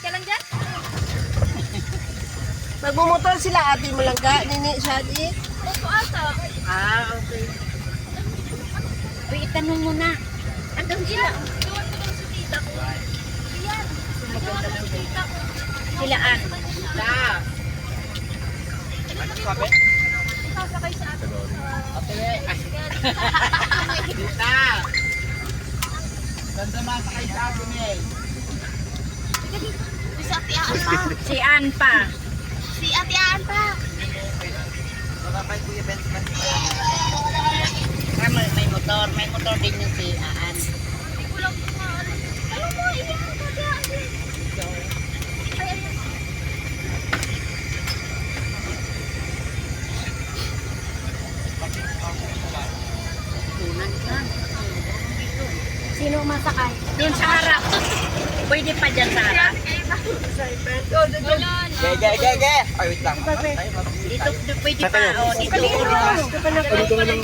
ka lang dyan? Magmumotor sila ate mo lang ka, nini siya di. Opo ata. Okay. Uy, itanong mo na. Andun sila. Iwan ko lang sa tita ko. Yan. Iwan ko lang sa tita ko. Silaan. Sabi? Sasakay sa atin. Tita! Ganda masakay sa atin eh. Si Ate Aan pa. Si Ann pa. Si Ate Aan pa. Baka kay Kuya Benz man. May motor din yung si Ann. Hindi ko lang maalam. Alam mo, iyan ko Ate Aan din. Ay, ay. Sino masakay? Doon sa harap. Pwede pa dyan sa harap. Ge. Ay, wait lang. Dito pwede pa. O, dito urong.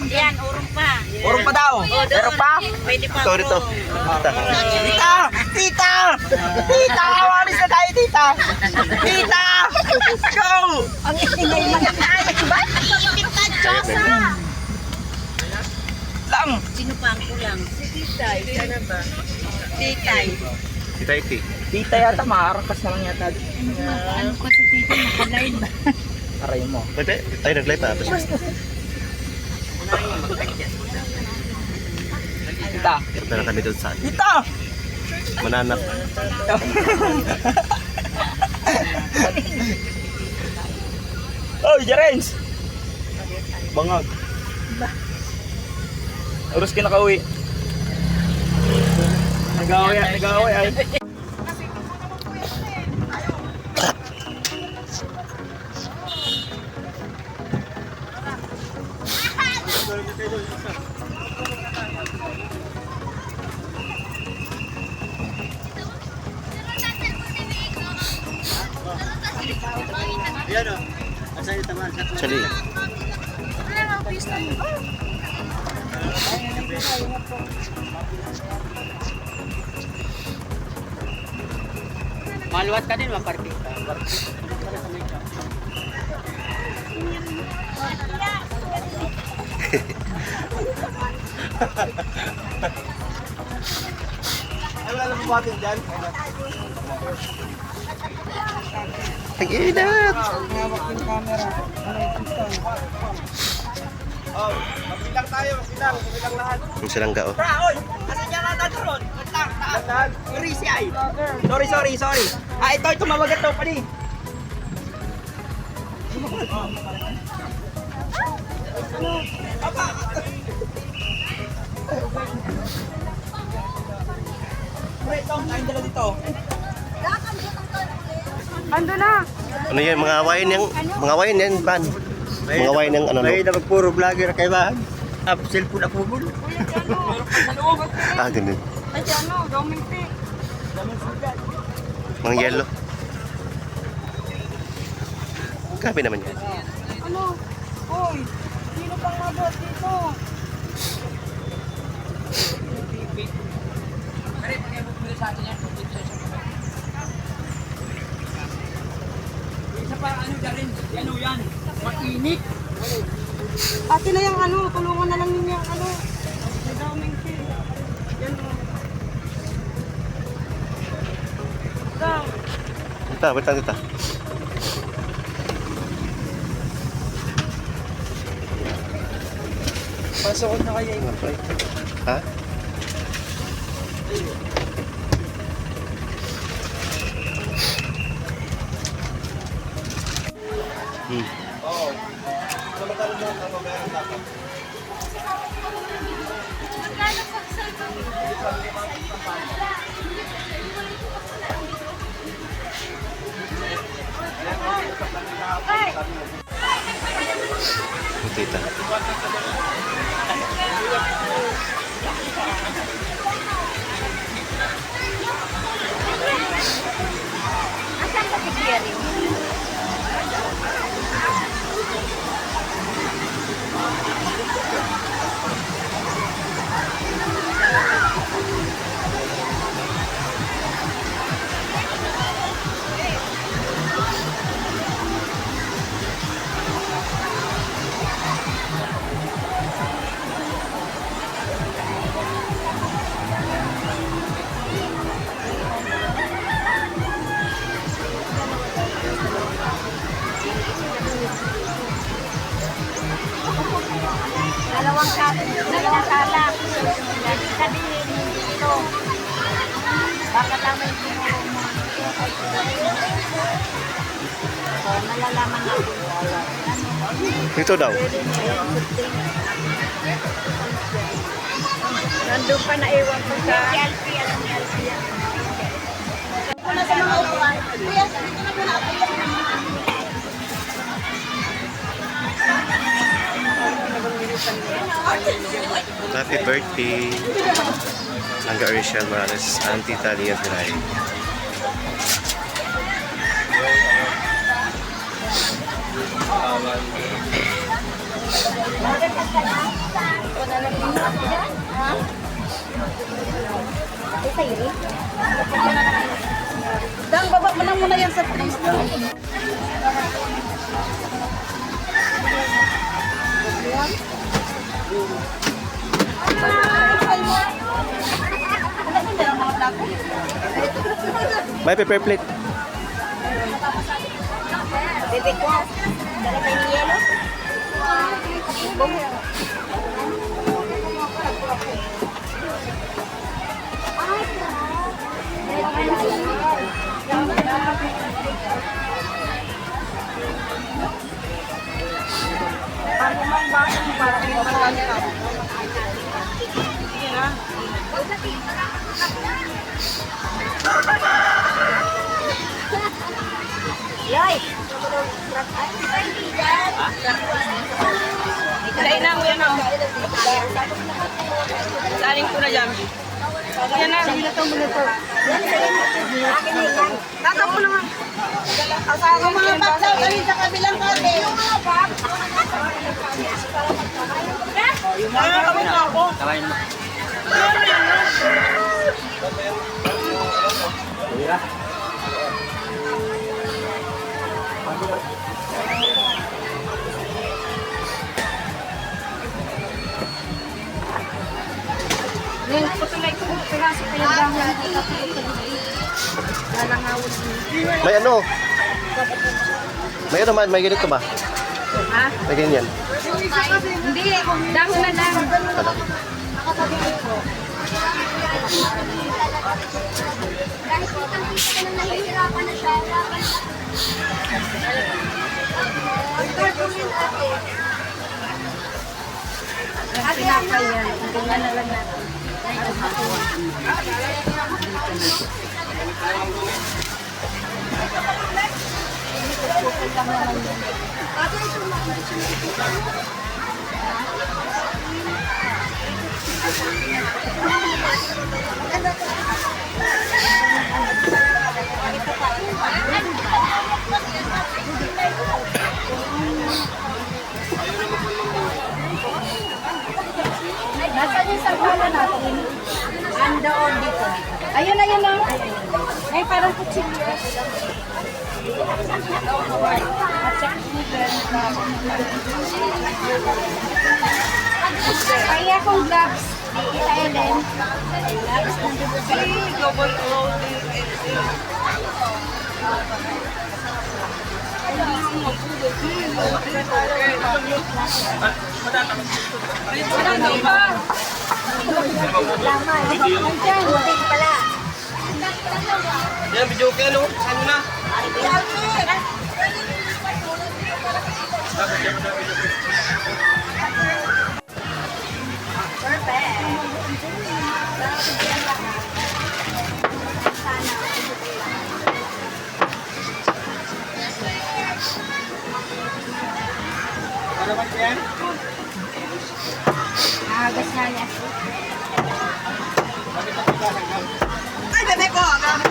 Yan, urong pa. Urong pa daw. Meron pa? Pwede pa. Sorry to. Tita! Tita! Tita! Awalis na tayo, tita! Tita! Go! Ang ingay malakay. Kita, Diyosa! Lang! Sino pa ang kulang? Si Titay. Sana ba? Titay. Kita iti. Tita yata, maarakas na lang yata. Ano pa si Titay? Nakalive ba? Aray mo. Ay, nag-light ah. Tita! Punta na kami doon sa Tita! Mananak. Oy, Jerens! Bangag. Oras ka nakauwi. Nag-away ay. Actually, Maluwat ka din, maparking ka. Ay, wala naman buhatin dyan. tag-inat! Hawak yung camera. Oh, magbilang tayo, magbilang lahat. Yung silangga oh. Oy! Asan niya na doon? Tahan. Risi ay. Sorry. Ah, ito tumawag ito pa ni. Apa? Wait, tayong dala dito. Ando na. Ano yan? Mga awayin yan, ban. Mga awayin ng ano. May na puro vlogger kay ba? Cellphone ako mo. Ah, ganun. Ay, ano, gaming pink. Mga yellow. Grabe naman yan. Ano? Hoy, sino pang mabot dito? Isa pa ano dyan? Ano yan? Mainit. Ate na yung ano, tulungan na lang ninyo yung ano. May daming pink. Yan o. Basta. Pasok na kaya yung Ha? Oo. Samantalang mo ang meron dapat. Magkano sa cellphone? Tita. Asan ka si Jerry? Kakatama yung tinuro mo. So, nalalaman natin. Dito daw. Nandun pa naiwan ko sa... Kuna sa mga upuan. Kuya, dito na muna ako. Happy birthday. Angga Rachel Morales, Auntie Talia Pinay. Dang, baba mo na muna yan sa trees. May paper plate. Bebe ko, dala tayo ni yelo. Yoy! Dahil na, kuya na. Saling ko na dyan. Yan na. Minato. Tatap mo naman. Ang mga baksaw kami sa kabilang kate. Yung mga bak. Yung mga kami na ako. Ngayon, putulay ko. Piraso kayo dahon. Lalangawin niyo. May ano? May ano man, may ganito ba? Ha? May ganyan. Hindi, dahon na lang. Kahit kitang-kita ka na nahihirapan na siya, laban siya. Ang tarpulin ate. Ate na pa yan. Tingnan na lang natin. Nasaan yung sarkala natin? Andoon dito. Ayun na yun lang. Ay, parang kutsilyo. Kaya kong gloves. Kita Ellen. Gloves nandito sa Double O. laman. Nandiyan, buting pala. Yan, video kayo, no? Ano na? Ano ba yan? Agas nga niya. Ay, bebe ko.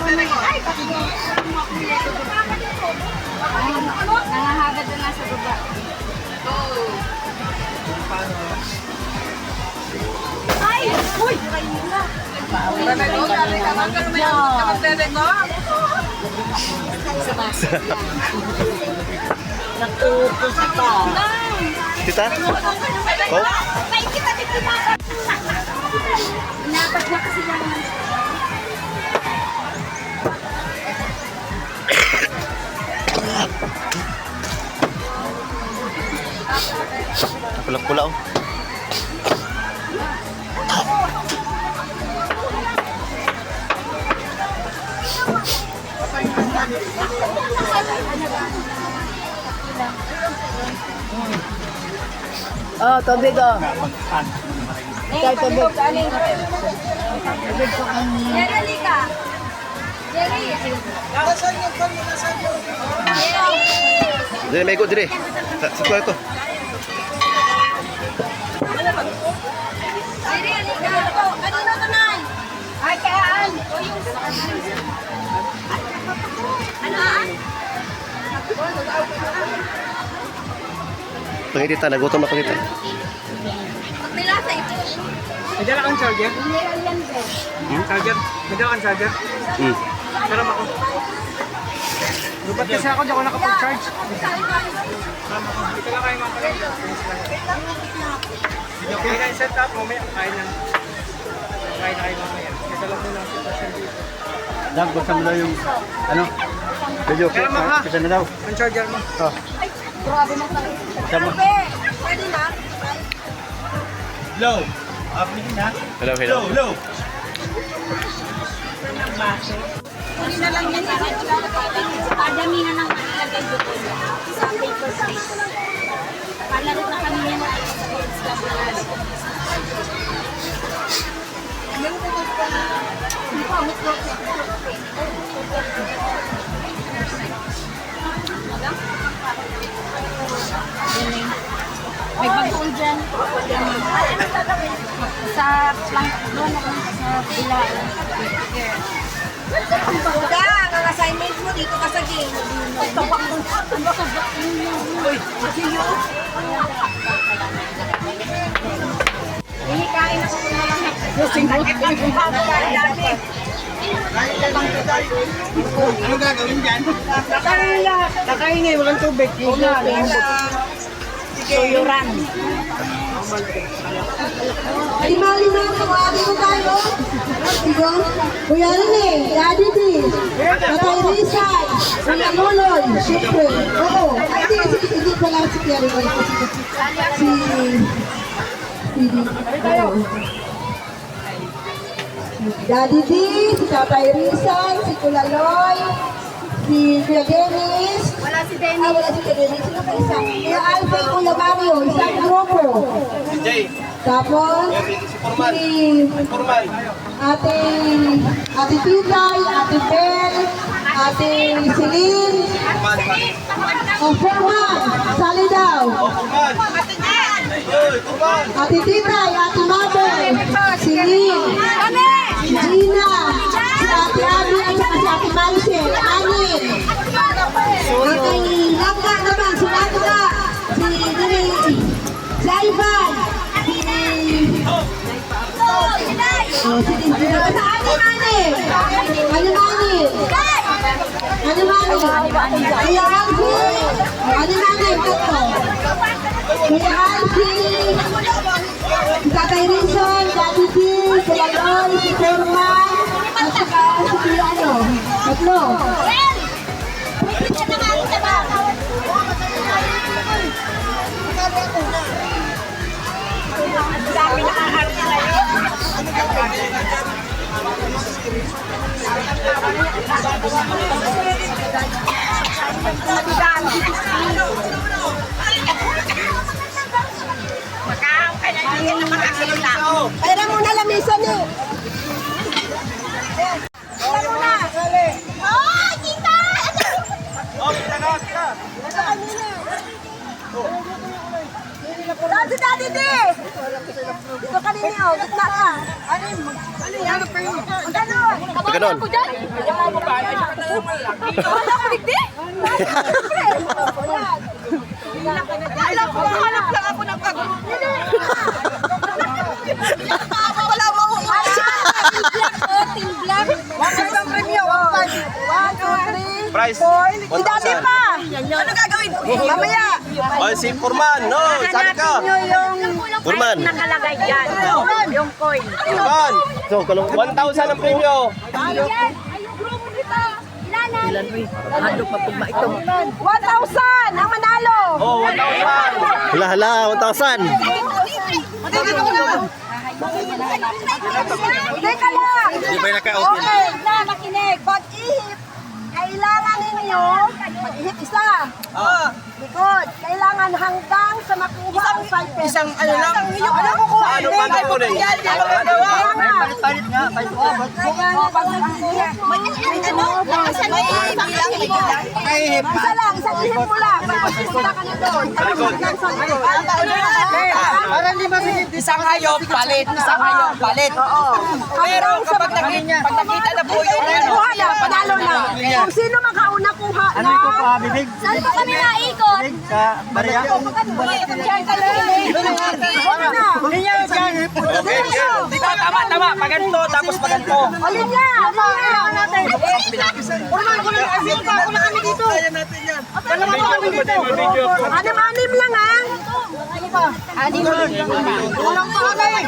Bebe ko. Ay, Nangahagad na nasa baba. Ay! Uy! bebe ko. Sabi ka, bebe ko. Nagtutulog pa. Tita? Oh? May kita dito na. Inapat na kasi lang. Pula-pula oh. Oh, tubig oh. Ikaw tubig. Jerry, halika. Jerry. Dire, may ikot dire. Sa kuha ko. Jerry, halika. Kanino to, Nay? Ay, kayaan. O yung... Ano? Pangitita, nagutom na pangitita. Pag may lasa ito. May dala kang charger? Charger? May dala kang charger? Hmm. Meron ako. Lupat kasi ako, di ako nakapag-charge. Dito lang kayo mga pala. Okay na yung setup, mamaya kain na. Kain na kayo mamaya. Ito lang muna ang sitwasyon dito. Dag, buksan mo daw yung, ano, video. Meron mo ha? Kita na daw. Ang charger mo. Oh, Grabe mo pala. Tama. Pwede na? hello. Applikin na. Hello, hello. Hello. Hindi na lang yan. Padami na nang mailagay doon. Sa paper plate. Palaro na kami yan. May bagong dyan. Sa plank doon ako sa bilaan. Buda, ang assignment mo dito ka sa game. Tabak mo. Ano ka ba? Uy, sige. Hinikain ako kung nalang singot. Ano gagawin dyan? Nakain ngayon, walang tubig. Suyuran. Lima-lima ang tawagin mo tayo. Sige. Kuya Rene, Daddy D, Tatay Rizal, Kuya Loloy, syempre. Oo. Ay, hindi pala si Kuya Rene. Oo. Daddy D, si Tatay Rizal, si Kuya Loy, si Kuya Dennis. Wala si Ah, Denny. wala si Kuya Dennis. Sino pa isa? Kuya Alfred, Kuya Mario, isang grupo. Tapos, Ate Titay, Ate Bel, Ate Celine, Forman, sali daw. Ate Titay, Ate Mabel, Celine, Gina, si Ate Abby at saka si Ate Maricel, Anin. Ate Langga naman, si Langga, si Ivan, Tatay Rizal, Daddy D, Kuya Loy, si Forman, at saka si Kuya ano, tatlo. Pera mo na lamisan eh. Pera mo na. Oh, kita! Daddy, Daddy, di! Dito ka din niyo, gitna ka. Ano yan? Ang ganon. Ganon. Ako dyan? Wala ko digdi? Alam ko, hanap lang ako ng kagrupo. Wala mo ako. Team Black. One, two, three. Price. Si Daddy pa. Ano gagawin? Mamaya. Oh, si Forman, no, sabi ka. Forman. Nakalagay dyan. Yung coin. Forman, So, kalong 1,000 ang premyo. Ayan. Ayun, grupo dito. Ilanan. 1,000 ang manalo. Oh, 1,000. hala, 1,000. Teka lang. Hindi ba yung naka-out yun? Okay, na makinig. Pag-ihip, kailangan nyo, mag-ihip isa. Likod. Kailangan hanggang sa makuha ang 5 pesos. Isang ano lang. Ano ko kuha? Ano pa tayo rin? Palit nga. Palit ko. Isa lang, isang ihip mo lang. Magpapasista ka na doon. Para hindi masigit. Isang hayop, palit. Isang hayop, palit. Pero kapag nakita na po yung Kuha na, panalo na. Kung sino makauna kuha na. Ano iko pa, bibig? Saan pa kami naikot? Bibig sa Maria. Diyan ka lang. Kuha na. Dito, tama. Paganto, tapos paganto. Alin niya? Anim-anim lang ha. Anim. Walang palay.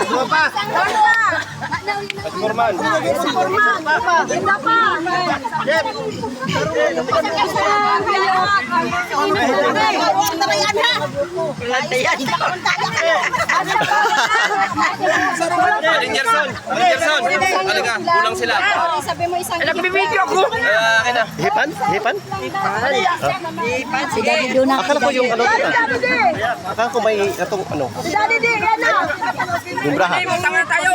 Forman. Hindi pa. Gerson. Talaga, kulang sila. Sabi mo isang Nagbibideo ko. Hipan? si Daddy Duna. Akala ko yung ano dito. Akala ko may itong ano, Daddy, di, yan na. yung braha. Tama tayo.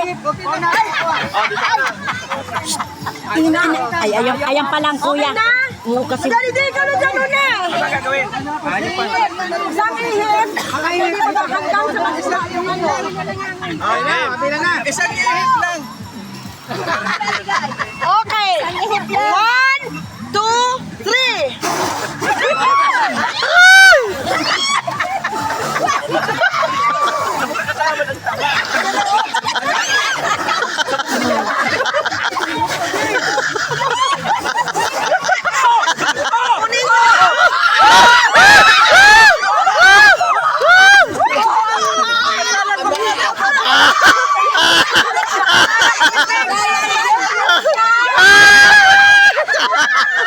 Ay, ayan pa lang kuya. Oo, kasi Daddy, di, gano'n na. Ano gagawin? Isang ihip. Hindi mo hanggang sa makuha yung ano. Isang ihip lang. Okay. 1, 2, 3.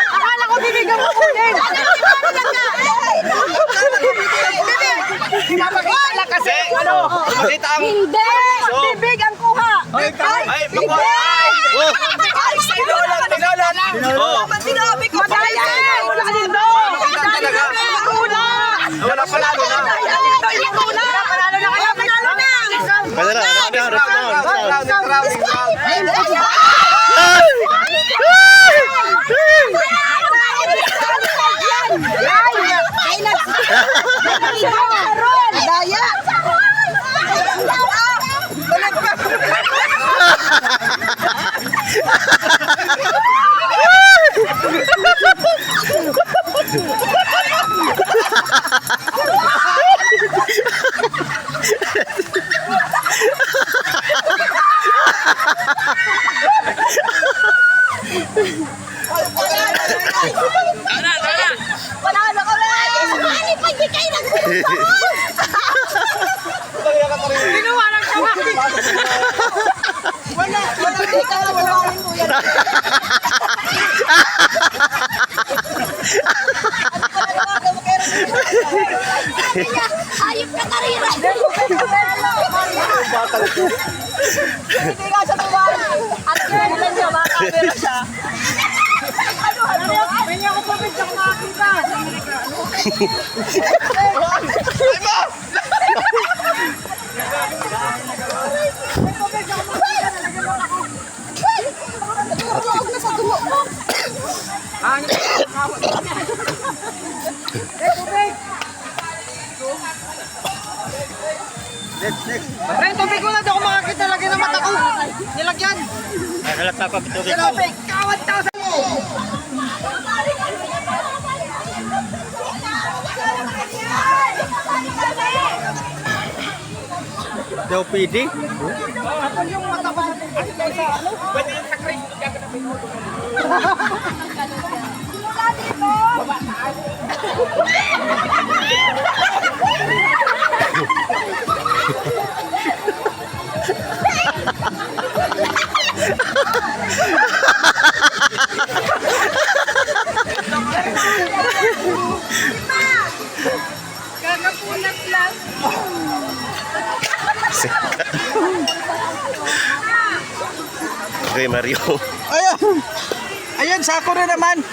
Akala ko bibigyan mo kunin. Pinapakita kasi. Ano? Makita ang... Hindi. Bibig ang kuha. Ay, makuha. Oh! Ay, tinola lang. Oh! Sinabi ko. Madaya. Wala din doon. Talaga. Wala palalo na. Panalo na kayo. Panalo na. Pwede na, Daya. Panalo ko na. Ano pa hindi kayo nagpunta? Ginawa ng tawa. Wala di ka na wala rin kuya. Ayop ka karira. Hindi ka sa tuwan. At kailan siya makakabira siya. Ano? May niya ko pa bigyan ko makakita. Huwag na sa dulo mo. Ren, tubig ko na di ako makakita lagi ng mata ko. Nilagyan. Halata pa ito. Tubig, kawat tao sa mo. Daw pwede. Yung mata ko sa ano? Pwede yung sakris. Kakapunat lang. Okay, Mario. Ayun. Ayun, sako na naman.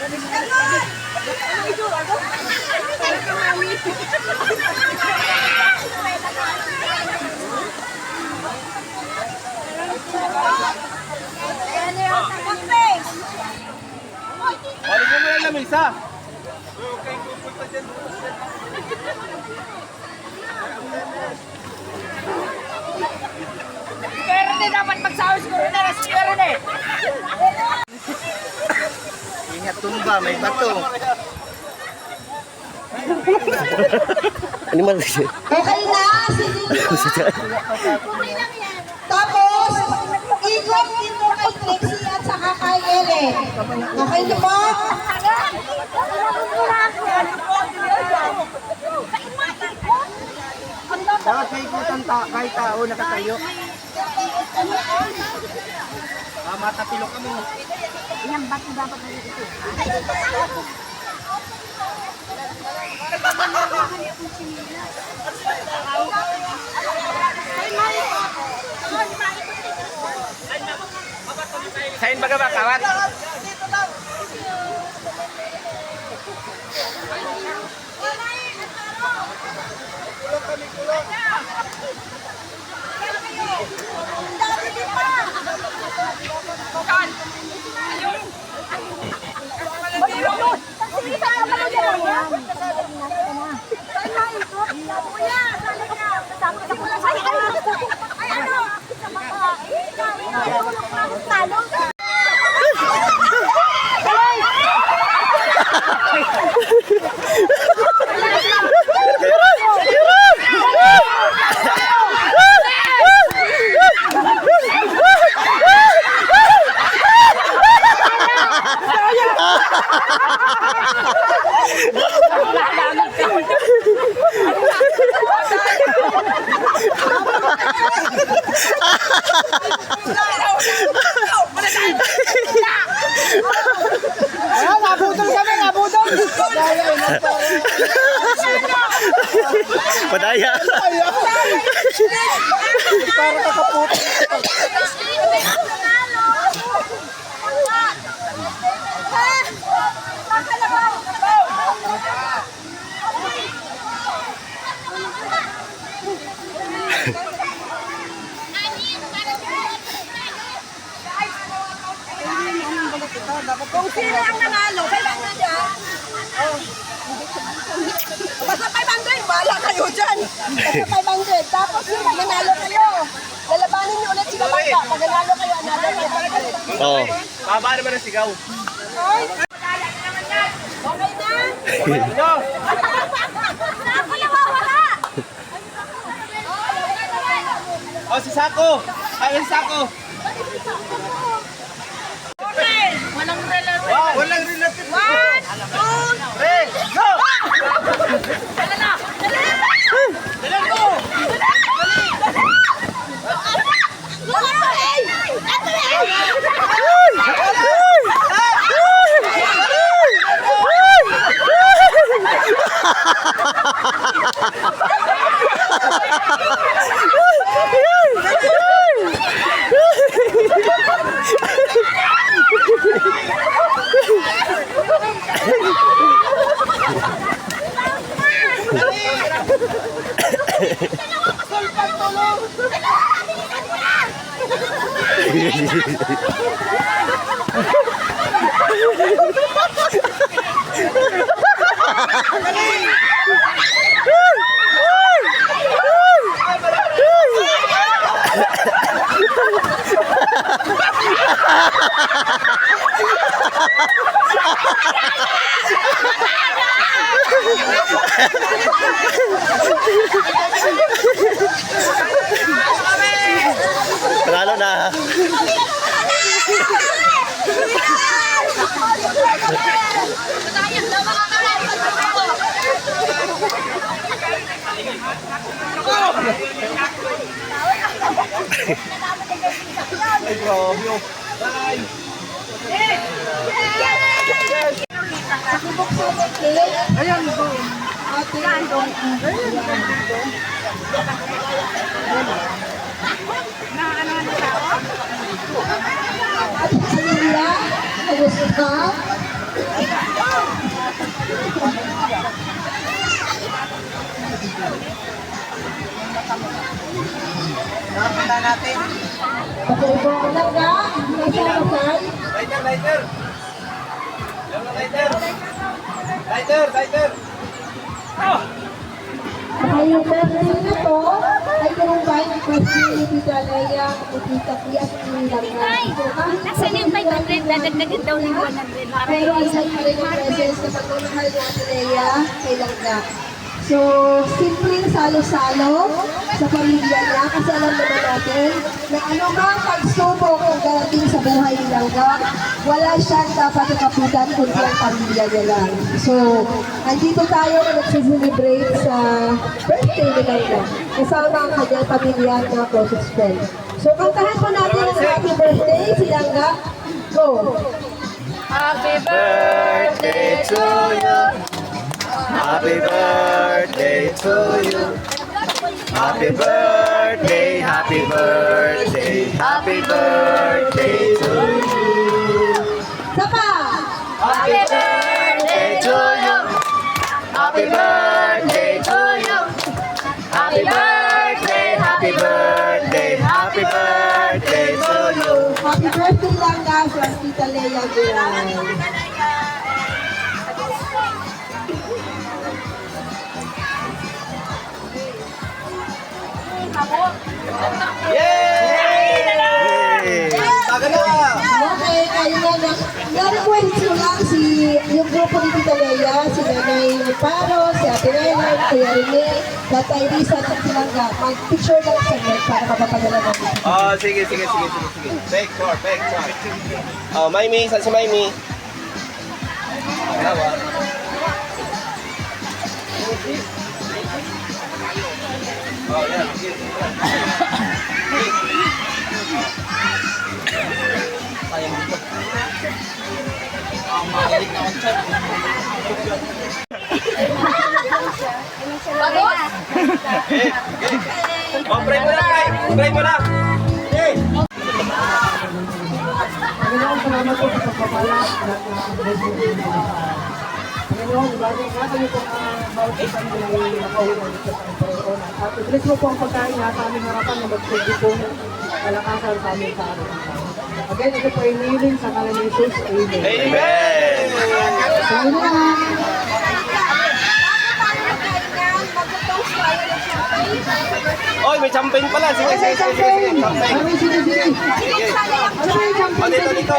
Balik mo lang lamisa. Pero hindi dapat magsawis ko rin na pero eh. Ingat tumba, may bato. Animal. Okay na, sige. Tapos, ikot dito kay Trixie at saka kay Ellen. Okay na po? Dapat may ikutan kahit tao nakatayo. Matapilok kami. Sain baga ba kawat? Padaya. Para kakapot. Kung sino ang nanalo, kailangan niya. Basta 500, bahala kayo dyan. Basta 500. Tapos yun, nanalo kayo. Lalabanin niyo ulit sila bangka. Pag nanalo kayo, another 500. Oo. Baba naman ang sigaw. Okay na? Ino! Ako nawawala. O, si Sako! Ay, si Sako! Walang relative. Walang relative. 1, 2, 3, go! Dalan ko! Panalo na. Ay, grabe. Ayan, go. Ate, doon. Ate, Celia. Kumusta? Nakakita natin. Okay po, Langga. Nasaan? Lighter, lighter. Lighter. Lighter, lighter. Oh! Okay, yung birthday na to, ay kinumbay ng birthday ni Tita Leia, ni Tita Pia, at ni Langga. So, kahit Nasaan yung 500? Dadagdagan daw ng 100 para pero isa pa rin yung presence na pagmamahal ni Ate Leia kay Langga. So, simpleng salo-salo sa pamilya niya kasi alam naman natin na ano nga pagsubok kung darating sa buhay ni Langga, wala siyang dapat nakapitan kundi ang pamilya niya lang. So, andito tayo na nagsiselebrate sa birthday ni Langga kasama ang kanyang pamilya at mga closest friend. So, kantahan po natin ang happy birthday si Langga. Go! Happy Birthday to you. Happy birthday to you. Happy birthday, happy birthday, happy birthday to you. Sapa! Happy birthday to you. Happy birthday to you. Happy birthday, happy birthday, happy birthday to you. Happy birthday Langga from Tita Leia Guray. Yay! Taga na! Okay, ayun na. Na-request ko lang yung grupo ni Tita Leia, si Nanay Paro, si Ate Rena, Kuya Rene, Tatay Risa, at si Langga. Mag-picture lang sa net para mapapadala namin. Oh, sige. Picture. Oh, Maymie, saan si Maymie? Dalawa. Oh, yan. Sayang dito. Makilig na ako chat. Oh, pray mo lang, pray. Pray mo lang. Hey! Panginoon, salamat po sa pagpapala at Panginoon, bagay nga kayo po ang bawat isang pinangyayin na kahulan sa Panginoon. At iblis mo po ang pagkain na sa aming harapan na magsigi po ng kalakasan sa aming sa araw-araw. Again, ito po ay niling sa ngalan ni Jesus. Amen. Amen! Salamat! Oy, may champagne pala. Sige. Champagne. Ay, sige. Sige. Oh, dito.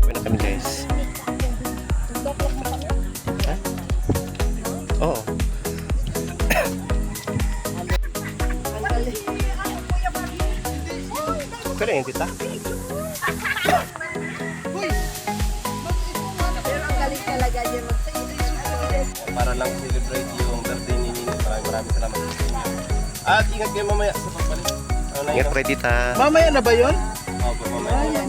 Uwi na kami guys. Ha? Oo. Okay na yun, tita. Para lang celebrate yung birthday ni Nino. Maraming salamat sa inyo. At ingat kayo mamaya sa pagbalik. Ano na Ingat yun? po tita. Mamaya na ba yun? Opo, mamaya.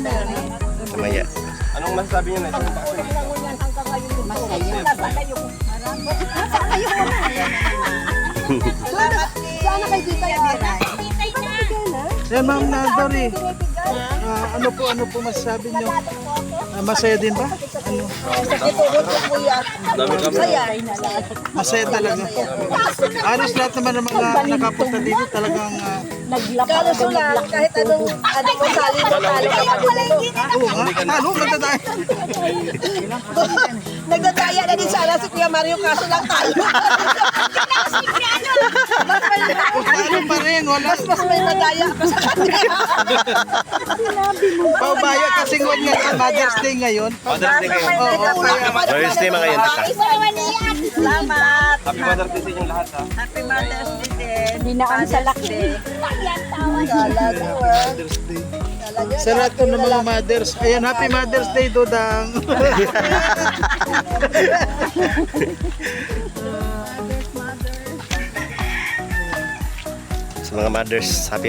Mamaya. Anong masasabi niyo na isang bakasyon dito? Sana kay Tita Yara. Ma'am Nandori, ano po masasabi nyo? Masaya din ba? Ano? Dami kami. Masaya talaga. Aros lahat naman ng mga nakapunta dito talagang Kalusulan, kahit anong mo sali mo talo ka oo nga. Ano? Magdadaan. Nagdadaya na din sana si Kuya Mario, kaso lang tayo. Ano pa rin? Wala. Mas may madaya pa sa kanya. Paubaya kasi nga Mother's Day ngayon. Mother's Day ngayon. Oo, kaya Mother's Day mga yan, tita. Salamat. Happy Mother's Day sa inyong lahat ha. Happy Mother's Day din. Hinaan sa laki. Mother's Day. Sa lahat po ng mga mothers. Ayan, Happy Mother's Day, Dodang. Sa mga mothers, Happy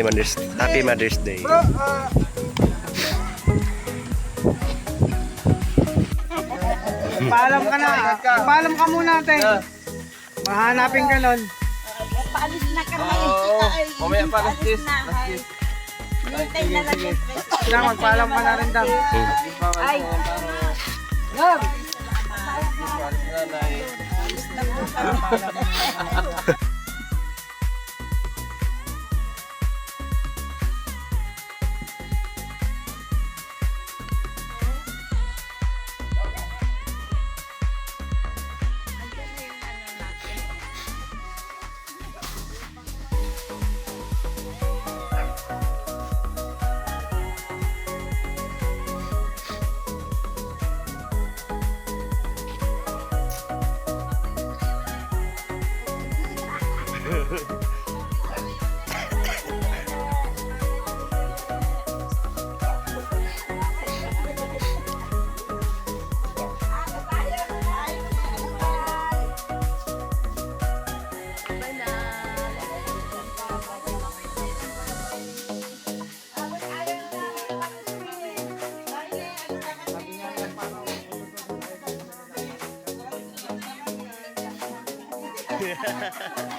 Mother's Day. Bro, paalam ka na. Paalam ka muna, ate. Mahanapin ka nun. Paalis na kami. Mamaya pa, last kiss. Hintay na lang yung press. Sila, magpaalam ka na rin, Dang. Ay, Ha ha ha.